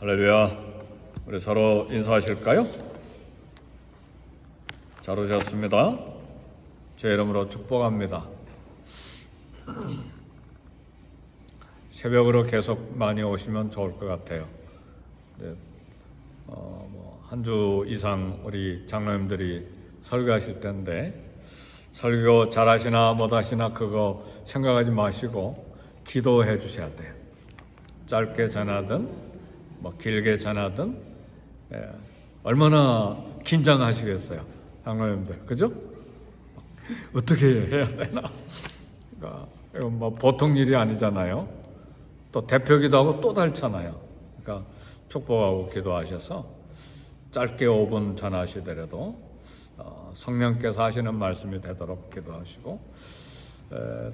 할렐루야. 우리 서로 인사하실까요? 잘 오셨습니다. 제 이름으로 축복합니다. 새벽으로 계속 많이 오시면 좋을 것 같아요. 네, 한 주 이상 우리 장로님들이 설교하실 텐데 설교 잘하시나 못하시나 그거 생각하지 마시고 기도해 주셔야 돼요. 짧게 전하든 길게 전하든 얼마나 긴장하시겠어요, 장로님들, 그죠? 어떻게 해야 되나? 그러니까 이건 보통 일이 아니잖아요. 또 대표기도 하고 또 닳잖아요. 그러니까 축복하고 기도하셔서 짧게 5분 전하시더라도 성령께서 하시는 말씀이 되도록 기도하시고,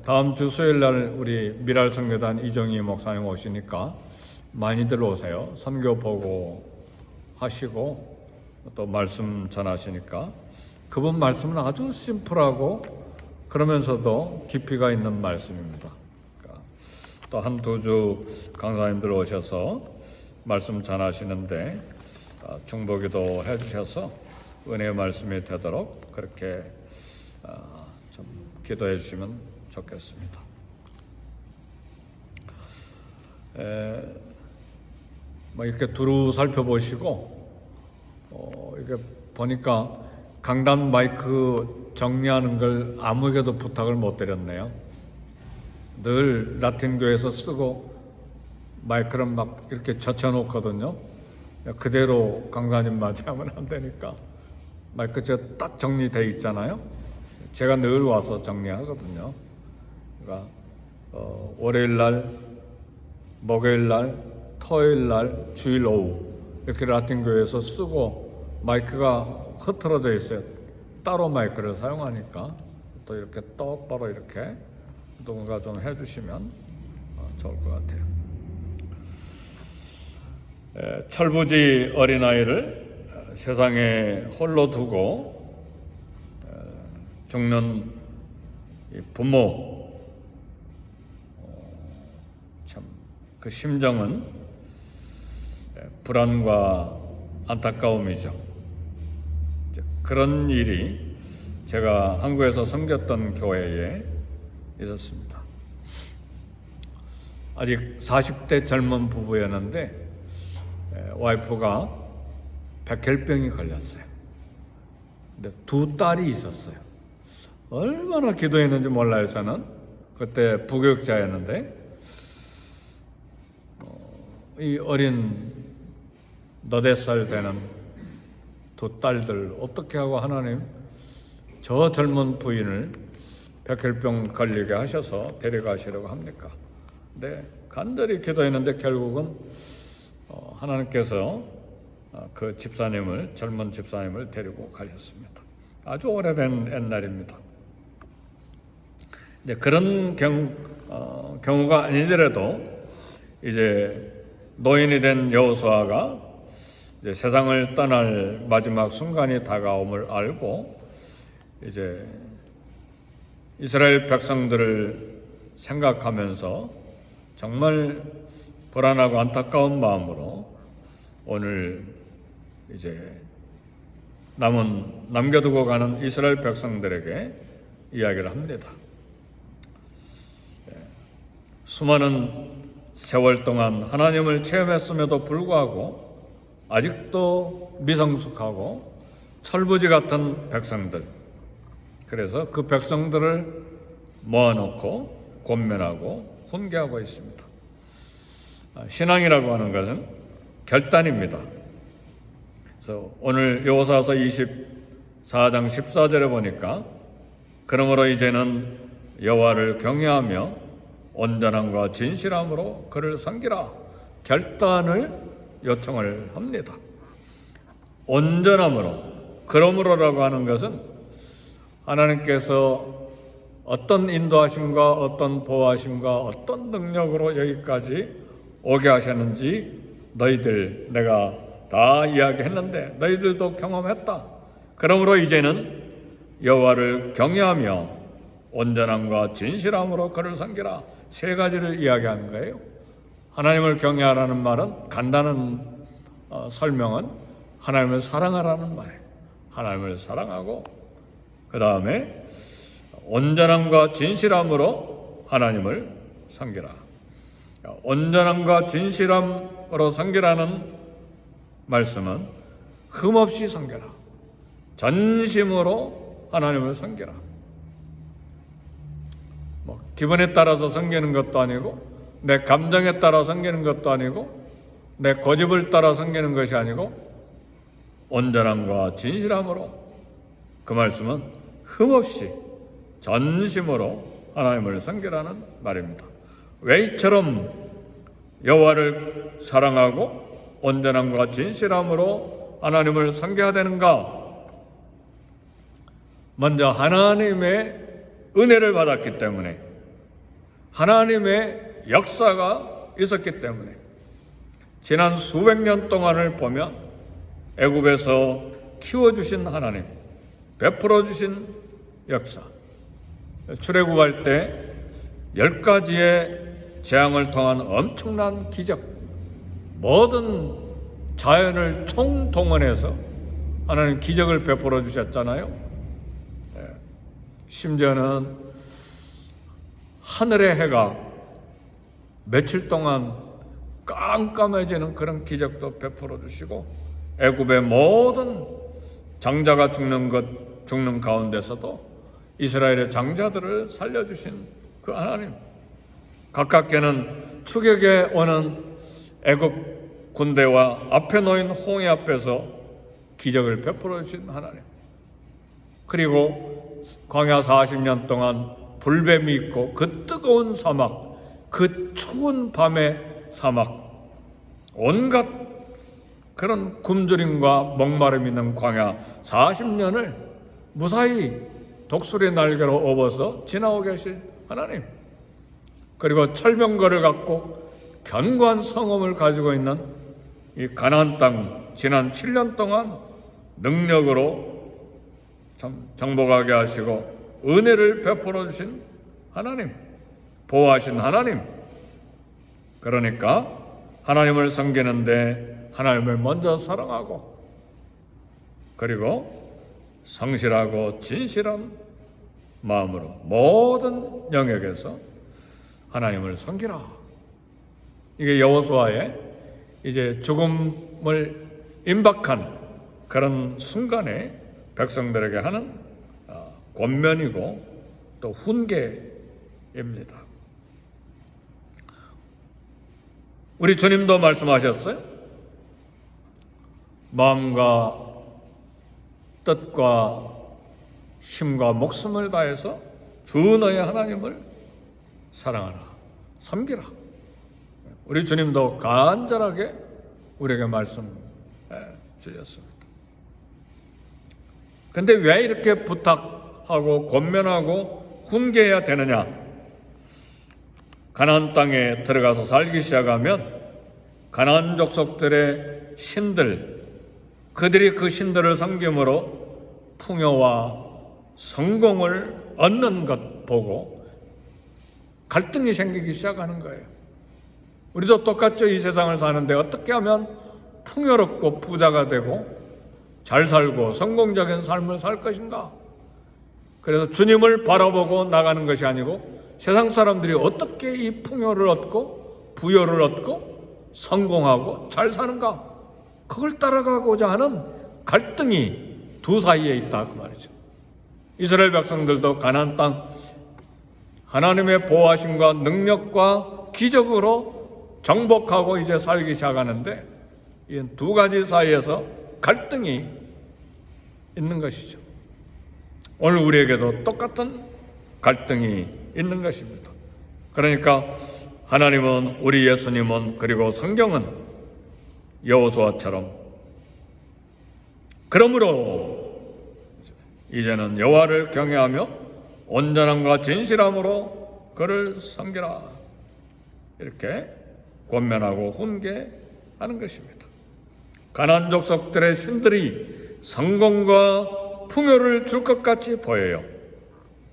다음 주 수요일 날 우리 미랄성교단 이정희 목사님 오시니까 많이들 오세요. 선교 보고 하시고 또 말씀 전하시니까 그분 말씀은 아주 심플하고 그러면서도 깊이가 있는 말씀입니다. 그러니까 또 한두 주 강사님들 오셔서 말씀 전하시는데 중보기도 해주셔서 은혜의 말씀이 되도록 그렇게 좀 기도해 주시면 좋겠습니다. 이렇게 두루 살펴보시고 이렇게 보니까 강단 마이크 정리하는 걸 아무에게도 부탁을 못 드렸네요. 늘 라틴교에서 쓰고 마이크를 막 이렇게 젖혀놓거든요. 그대로 강사님만 하면 안 되니까 마이크 제가 딱 정리돼 있잖아요. 제가 늘 와서 정리하거든요. 그러니까 월요일 날, 목요일 날, 토요일 날, 주일 오후 이렇게 라틴교에서 쓰고 마이크가 흐트러져 있어요. 따로 마이크를 사용하니까 또 이렇게 똑바로 이렇게 누군가 좀 해주시면 좋을 것 같아요. 철부지 어린아이를 세상에 홀로 두고 죽는 부모, 참 그 심정은 불안과 안타까움이죠. 그런 일이 제가 한국에서 섬겼던 교회에 있었습니다. 아직 40대 젊은 부부였는데 와이프가 백혈병이 걸렸어요. 근데 두 딸이 있었어요. 얼마나 기도했는지 몰라요. 저는 그때 부교육자였는데 이 어린 8살 되는 두 딸들 어떻게 하고 하나님 저 젊은 부인을 백혈병 걸리게 하셔서 데려가시려고 합니까? 근데 간절히 기도했는데 결국은 하나님께서 그 집사님을, 젊은 집사님을 데리고 가셨습니다. 아주 오래된 옛날입니다. 이제 그런 경우가 아니더라도 이제 노인이 된 여호수아가 이제 세상을 떠날 마지막 순간이 다가옴을 알고 이제 이스라엘 백성들을 생각하면서 정말 불안하고 안타까운 마음으로 오늘 이제 남겨두고 가는 이스라엘 백성들에게 이야기를 합니다. 수많은 세월 동안 하나님을 체험했음에도 불구하고 아직도 미성숙하고 철부지 같은 백성들, 그래서 그 백성들을 모아놓고 권면하고 훈계하고 있습니다. 신앙이라고 하는 것은 결단입니다. 그래서 오늘 여호수아서 24장 14절에 보니까 그러므로 이제는 여호와를 경외하며 온전함과 진실함으로 그를 섬기라, 결단을 요청을 합니다. 온전함으로, 그러므로라고 하는 것은 하나님께서 어떤 인도하심과 어떤 보호하심과 어떤 능력으로 여기까지 오게 하셨는지 너희들 내가 다 이야기했는데 너희들도 경험했다. 그러므로 이제는 여호와를 경외하며 온전함과 진실함으로 그를 섬기라. 세 가지를 이야기하는 거예요. 하나님을 경외하라는 말은 간단한 설명은 하나님을 사랑하라는 말이에요. 하나님을 사랑하고 그 다음에 온전함과 진실함으로 하나님을 섬기라. 온전함과 진실함으로 섬기라는 말씀은 흠없이 섬겨라. 전심으로 하나님을 섬겨라. 기분에 따라서 섬기는 것도 아니고 내 감정에 따라 섬기는 것도 아니고 내 고집을 따라 섬기는 것이 아니고 온전함과 진실함으로, 그 말씀은 흠없이 전심으로 하나님을 섬기라는 말입니다. 왜 이처럼 여호와를 사랑하고 온전함과 진실함으로 하나님을 섬겨야 되는가? 먼저 하나님의 은혜를 받았기 때문에, 하나님의 역사가 있었기 때문에, 지난 수백 년 동안을 보면 애굽에서 키워주신 하나님, 베풀어 주신 역사, 출애굽할 때 10가지의 재앙을 통한 엄청난 기적, 모든 자연을 총동원해서 하나님 기적을 베풀어 주셨잖아요. 심지어는 하늘의 해가 며칠 동안 깜깜해지는 그런 기적도 베풀어 주시고, 애굽의 모든 장자가 죽는 가운데서도 이스라엘의 장자들을 살려주신 그 하나님, 가깝게는 추격에 오는 애굽 군대와 앞에 놓인 홍해 앞에서 기적을 베풀어 주신 하나님, 그리고 광야 40년 동안 불뱀이 있고 그 뜨거운 사막, 그 추운 밤의 사막, 온갖 그런 굶주림과 목마름이 있는 광야 40년을 무사히 독수리 날개로 업어서 지나고 계신 하나님, 그리고 철병거를 갖고 견고한 성읍을 가지고 있는 이 가나안 땅 지난 7년 동안 능력으로 정복하게 하시고 은혜를 베풀어 주신 하나님, 보호하신 하나님. 그러니까 하나님을 섬기는데 하나님을 먼저 사랑하고, 그리고 성실하고 진실한 마음으로 모든 영역에서 하나님을 섬기라. 이게 여호수아의 이제 죽음을 임박한 그런 순간에 백성들에게 하는 권면이고 또 훈계입니다. 우리 주님도 말씀하셨어요. 마음과 뜻과 힘과 목숨을 다해서 주 너의 하나님을 사랑하라, 섬기라. 우리 주님도 간절하게 우리에게 말씀해 주셨습니다. 근데 왜 이렇게 부탁하고 권면하고 훈계해야 되느냐? 가나안 땅에 들어가서 살기 시작하면 가나안 족속들의 신들, 그들이 그 신들을 섬김으로 풍요와 성공을 얻는 것 보고 갈등이 생기기 시작하는 거예요. 우리도 똑같죠. 이 세상을 사는데 어떻게 하면 풍요롭고 부자가 되고 잘 살고 성공적인 삶을 살 것인가? 그래서 주님을 바라보고 나가는 것이 아니고 세상 사람들이 어떻게 이 풍요를 얻고 부여를 얻고 성공하고 잘 사는가? 그걸 따라가고자 하는 갈등이 두 사이에 있다 그 말이죠. 이스라엘 백성들도 가나안 땅 하나님의 보호하심과 능력과 기적으로 정복하고 이제 살기 시작하는데 이 두 가지 사이에서 갈등이 있는 것이죠. 오늘 우리에게도 똑같은 갈등이 있는 것입니다. 그러니까 하나님은, 우리 예수님은, 그리고 성경은 여호수아처럼 그러므로 이제는 여호와를 경외하며 온전함과 진실함으로 그를 섬기라, 이렇게 권면하고 훈계하는 것입니다. 가나안 족속들의 신들이 성공과 풍요를 줄 것 같이 보여요.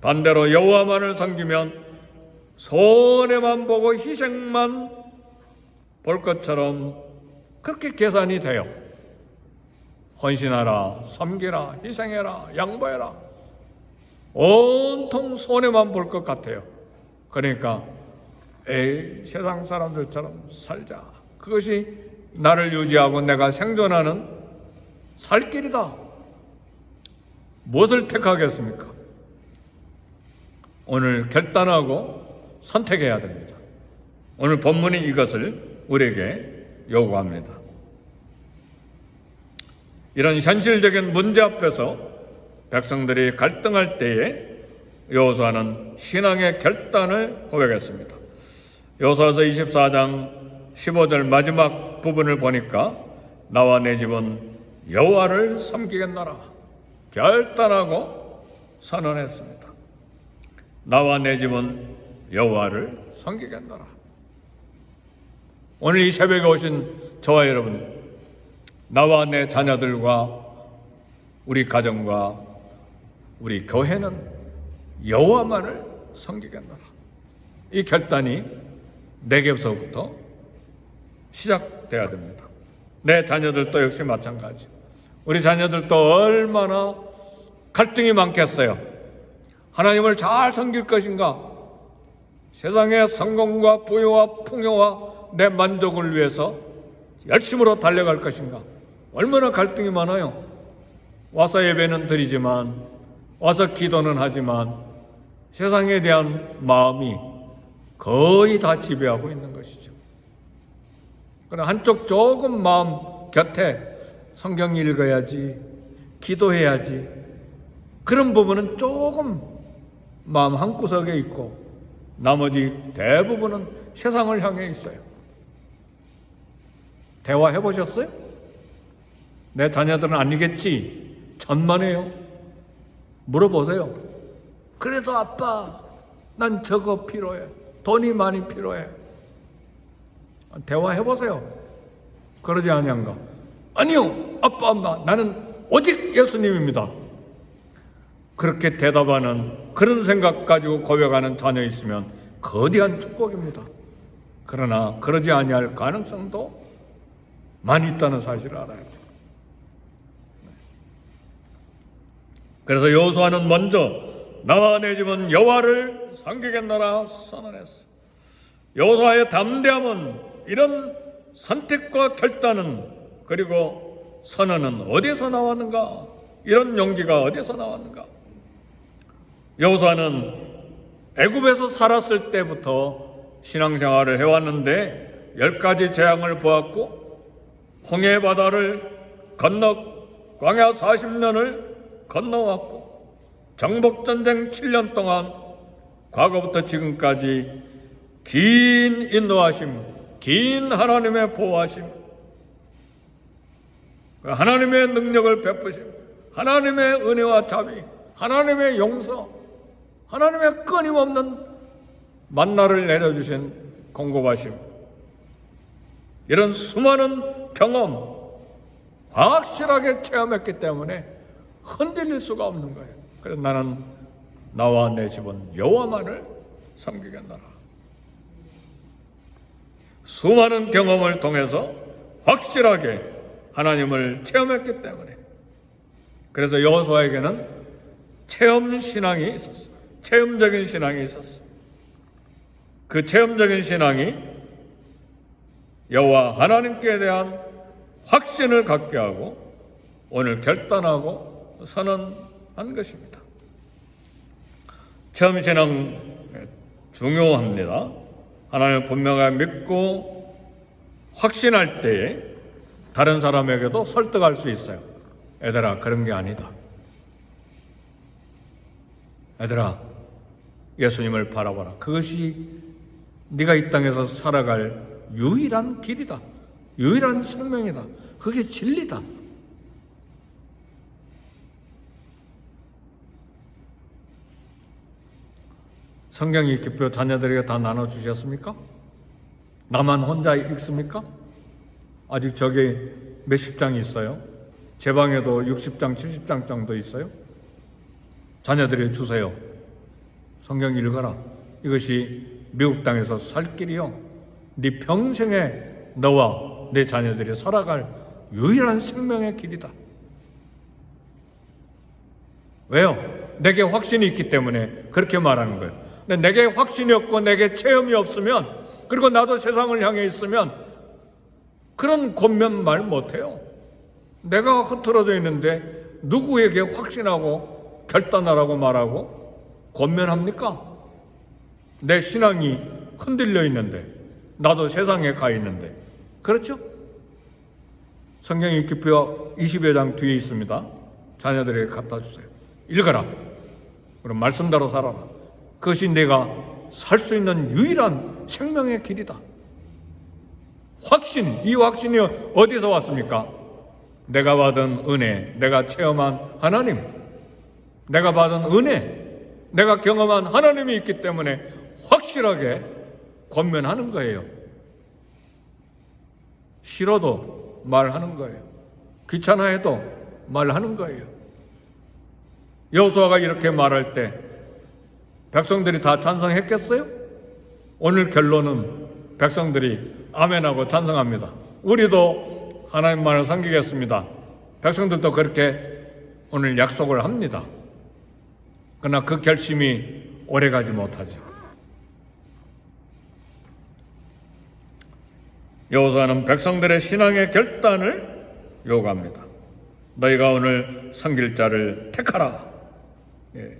반대로 여호와만을 섬기면 손해만 보고 희생만 볼 것처럼 그렇게 계산이 돼요. 헌신하라, 섬기라, 희생해라, 양보해라. 온통 손해만 볼 것 같아요. 그러니까 세상 사람들처럼 살자. 그것이 나를 유지하고 내가 생존하는 살 길이다. 무엇을 택하겠습니까? 오늘 결단하고 선택해야 됩니다. 오늘 본문이 이것을 우리에게 요구합니다. 이런 현실적인 문제 앞에서 백성들이 갈등할 때에 여호수아는 신앙의 결단을 고백했습니다. 여호수아서 24장 15절 마지막 부분을 보니까 나와 내 집은 여호와를 섬기겠노라 결단하고 선언했습니다. 나와 내 집은 여호와를 섬기겠노라. 오늘 이 새벽에 오신 저와 여러분, 나와 내 자녀들과 우리 가정과 우리 교회는 여호와만을 섬기겠노라. 이 결단이 내게서부터 시작돼야 됩니다. 내 자녀들도 역시 마찬가지. 우리 자녀들도 얼마나 갈등이 많겠어요. 하나님을 잘 섬길 것인가? 세상의 성공과 부유와 풍요와 내 만족을 위해서 열심으로 달려갈 것인가? 얼마나 갈등이 많아요. 와서 예배는 드리지만, 와서 기도는 하지만 세상에 대한 마음이 거의 다 지배하고 있는 것이죠. 그러나 한쪽 조금 마음 곁에 성경 읽어야지, 기도해야지, 그런 부분은 조금 마음 한구석에 있고 나머지 대부분은 세상을 향해 있어요. 대화해 보셨어요? 내 자녀들은 아니겠지? 천만에요. 물어보세요. 그래도 아빠, 난 저거 필요해. 돈이 많이 필요해. 대화해 보세요. 그러지 아니한가? 아니요, 아빠, 엄마, 나는 오직 예수님입니다. 그렇게 대답하는 그런 생각 가지고 고백하는 자녀 있으면 거대한 축복입니다. 그러나 그러지 아니할 가능성도 많이 있다는 사실을 알아야 돼요. 그래서 여호수아는 먼저 나와 내 집은 여호와를 섬기겠노라 선언했어. 여호수아의 담대함은, 이런 선택과 결단은, 그리고 선언은 어디서 나왔는가? 이런 용기가 어디서 나왔는가? 여호수아는 애굽에서 살았을 때부터 신앙생활을 해왔는데 10가지 재앙을 보았고 홍해 바다를 건너 광야 40년을 건너왔고 정복전쟁 7년 동안 과거부터 지금까지 긴 인도하심, 긴 하나님의 보호하심, 하나님의 능력을 베푸심, 하나님의 은혜와 자비, 하나님의 용서, 하나님의 끊임없는 만나를 내려주신 공급하심, 이런 수많은 경험 확실하게 체험했기 때문에 흔들릴 수가 없는 거예요. 그래서 나는 나와 내 집은 여호와만을 섬기겠노라. 수많은 경험을 통해서 확실하게 하나님을 체험했기 때문에. 그래서 여호수아에게는 체험 신앙이 있었어. 체험적인 신앙이 있었어. 그 체험적인 신앙이 여호와 하나님께 대한 확신을 갖게 하고 오늘 결단하고 선언한 것입니다. 체험 신앙 중요합니다. 하나님을 분명하게 믿고 확신할 때에 다른 사람에게도 설득할 수 있어요. 얘들아, 그런 게 아니다. 얘들아, 예수님을 바라봐라. 그것이 네가 이 땅에서 살아갈 유일한 길이다. 유일한 생명이다. 그게 진리다. 성경이 기표 자녀들에게 다 나눠주셨습니까? 나만 혼자 읽습니까? 아직 저기 몇십 장이 있어요. 제 방에도 60장, 70장 정도 있어요. 자녀들에게 주세요. 성경 읽어라. 이것이 미국 땅에서 살 길이요. 네 평생에 너와 내 자녀들이 살아갈 유일한 생명의 길이다. 왜요? 내게 확신이 있기 때문에 그렇게 말하는 거예요. 근데 내게 확신이 없고 내게 체험이 없으면, 그리고 나도 세상을 향해 있으면 그런 권면 말 못해요. 내가 흐트러져 있는데 누구에게 확신하고 결단하라고 말하고 권면합니까? 내 신앙이 흔들려 있는데, 나도 세상에 가 있는데. 그렇죠? 성경 읽기표 20여 장 뒤에 있습니다. 자녀들에게 갖다 주세요. 읽어라. 그럼 말씀대로 살아라. 그것이 내가 살 수 있는 유일한 생명의 길이다. 확신, 이 확신이 어디서 왔습니까? 내가 받은 은혜, 내가 체험한 하나님, 내가 받은 은혜, 내가 경험한 하나님이 있기 때문에 확실하게 권면하는 거예요. 싫어도 말하는 거예요. 귀찮아해도 말하는 거예요. 여호수아가 이렇게 말할 때 백성들이 다 찬성했겠어요? 오늘 결론은 백성들이 아멘하고 찬성합니다. 우리도 하나님 말을 섬기겠습니다. 백성들도 그렇게 오늘 약속을 합니다. 그러나 그 결심이 오래가지 못하죠. 여호수아는 백성들의 신앙의 결단을 요구합니다. 너희가 오늘 섬길 자를 택하라.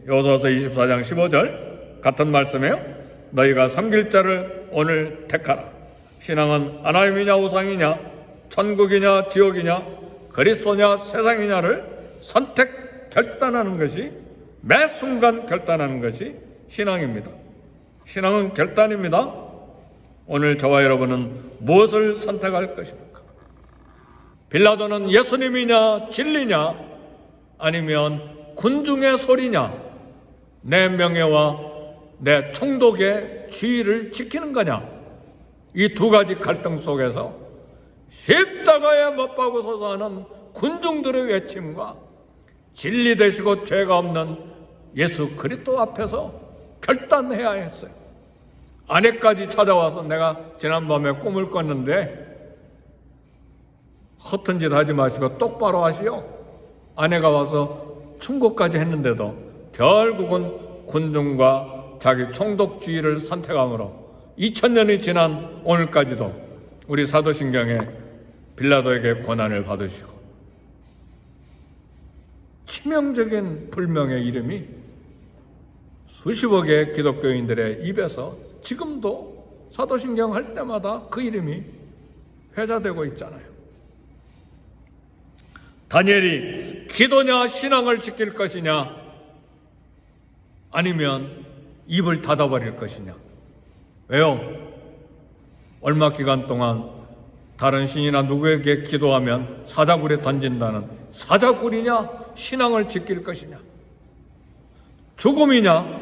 여호수아서 24장 15절 같은 말씀이에요. 너희가 섬길 자를 오늘 택하라. 신앙은 하나님이냐 우상이냐, 천국이냐 지옥이냐, 그리스도냐 세상이냐를 선택 결단하는 것이, 매 순간 결단하는 것이 신앙입니다. 신앙은 결단입니다. 오늘 저와 여러분은 무엇을 선택할 것입니까? 빌라도는 예수님이냐 진리냐, 아니면 군중의 소리냐, 내 명예와 내 총독의 지위를 지키는 거냐, 이 두 가지 갈등 속에서 십자가에 못 박으소서 하는 군중들의 외침과 진리 되시고 죄가 없는 예수 그리스도 앞에서 결단해야 했어요. 아내까지 찾아와서 내가 지난밤에 꿈을 꿨는데 허튼 짓 하지 마시고 똑바로 하시오. 아내가 와서 충고까지 했는데도 결국은 군중과 자기 총독 지위를 선택함으로 2000년이 지난 오늘까지도 우리 사도신경에 빌라도에게 고난을 받으시고, 치명적인 불명의 이름이 수십억의 기독교인들의 입에서 지금도 사도신경 할 때마다 그 이름이 회자되고 있잖아요. 다니엘이 기도냐 신앙을 지킬 것이냐, 아니면 입을 닫아버릴 것이냐. 왜요? 얼마 기간 동안 다른 신이나 누구에게 기도하면 사자굴에 던진다는 사자굴이냐, 신앙을 지킬 것이냐, 죽음이냐,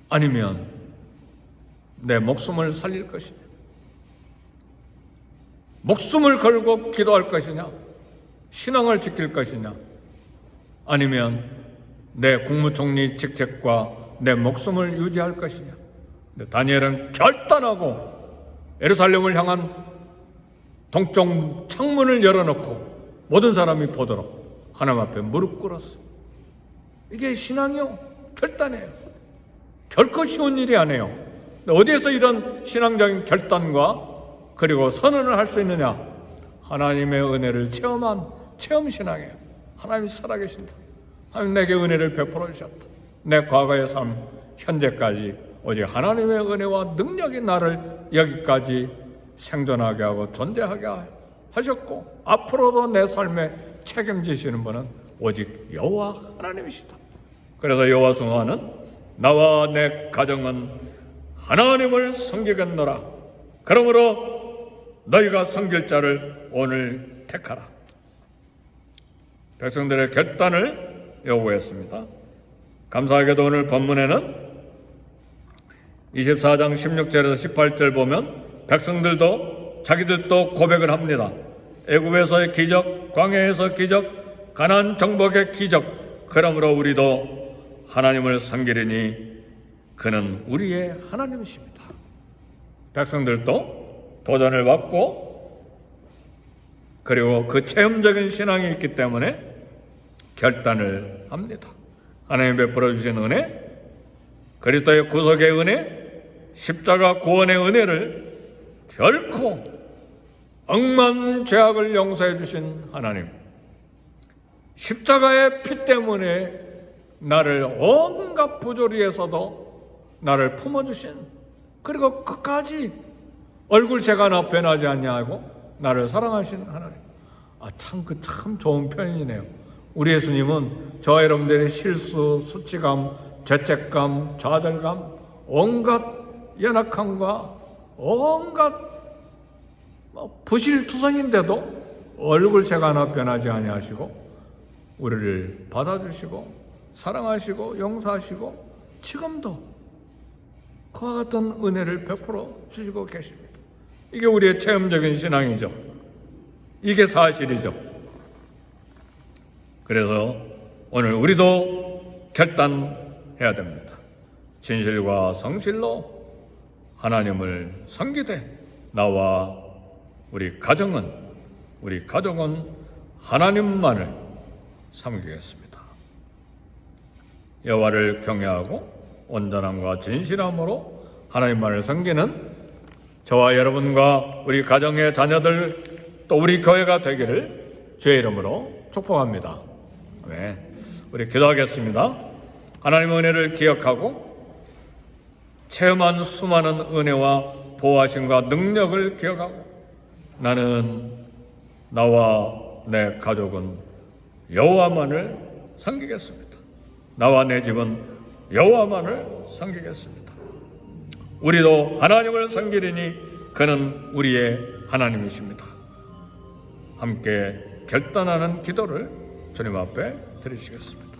아니면 내 목숨을 살릴 것이냐, 목숨을 걸고 기도할 것이냐, 신앙을 지킬 것이냐, 아니면 내 국무총리 직책과 내 목숨을 유지할 것이냐. 다니엘은 결단하고 예루살렘을 향한 동쪽 창문을 열어놓고 모든 사람이 보도록 하나님 앞에 무릎 꿇었어. 이게 신앙이요, 결단이에요. 결코 쉬운 일이 아니에요. 어디에서 이런 신앙적인 결단과 그리고 선언을 할 수 있느냐? 하나님의 은혜를 체험한 체험신앙이에요. 하나님이 살아계신다. 하나님 내게 은혜를 베풀어 주셨다. 내 과거의 삶, 현재까지 오직 하나님의 은혜와 능력이 나를 여기까지 생존하게 하고 존재하게 하셨고, 앞으로도 내 삶에 책임지시는 분은 오직 여호와 하나님이시다. 그래서 여호수아는 나와 내 가정은 하나님을 섬기겠노라. 그러므로 너희가 섬길 자를 오늘 택하라. 백성들의 결단을 요구했습니다. 감사하게도 오늘 본문에는 24장 16절에서 18절 보면 백성들도 자기들도 고백을 합니다. 애굽에서의 기적, 광야에서 기적, 가나안 정복의 기적, 그러므로 우리도 하나님을 섬기리니 그는 우리의 하나님이십니다. 백성들도 도전을 받고 그리고 그 체험적인 신앙이 있기 때문에 결단을 합니다. 하나님 베풀어 주신 은혜, 그리스도의 구속의 은혜, 십자가 구원의 은혜를 결코 억만 죄악을 용서해 주신 하나님, 십자가의 피 때문에 나를 온갖 부조리에서도 나를 품어주신, 그리고 끝까지 얼굴색 하나 변하지 않냐고 나를 사랑하신 하나님. 참 좋은 표현이네요. 우리 예수님은 저와 여러분들의 실수, 수치감, 죄책감, 좌절감, 온갖 연약함과 온갖 부실투성인데도 얼굴색 하나 변하지 아니하시고 우리를 받아주시고 사랑하시고 용서하시고 지금도 그와 같은 은혜를 베풀어 주시고 계십니다. 이게 우리의 체험적인 신앙이죠. 이게 사실이죠. 그래서 오늘 우리도 결단해야 됩니다. 진실과 성실로 하나님을 섬기되 나와 우리 가정은 하나님만을 섬기겠습니다. 여호와를 경외하고 온전함과 진실함으로 하나님만을 섬기는 저와 여러분과 우리 가정의 자녀들 또 우리 교회가 되기를 주의 이름으로 축복합니다. 네, 우리 기도하겠습니다. 하나님의 은혜를 기억하고 체험한 수많은 은혜와 보호하심과 능력을 기억하고 나는 나와 내 가족은 여호와만을 섬기겠습니다. 나와 내 집은 여호와만을 섬기겠습니다. 우리도 하나님을 섬기리니 그는 우리의 하나님이십니다. 함께 결단하는 기도를 주님 앞에 드리시겠습니다.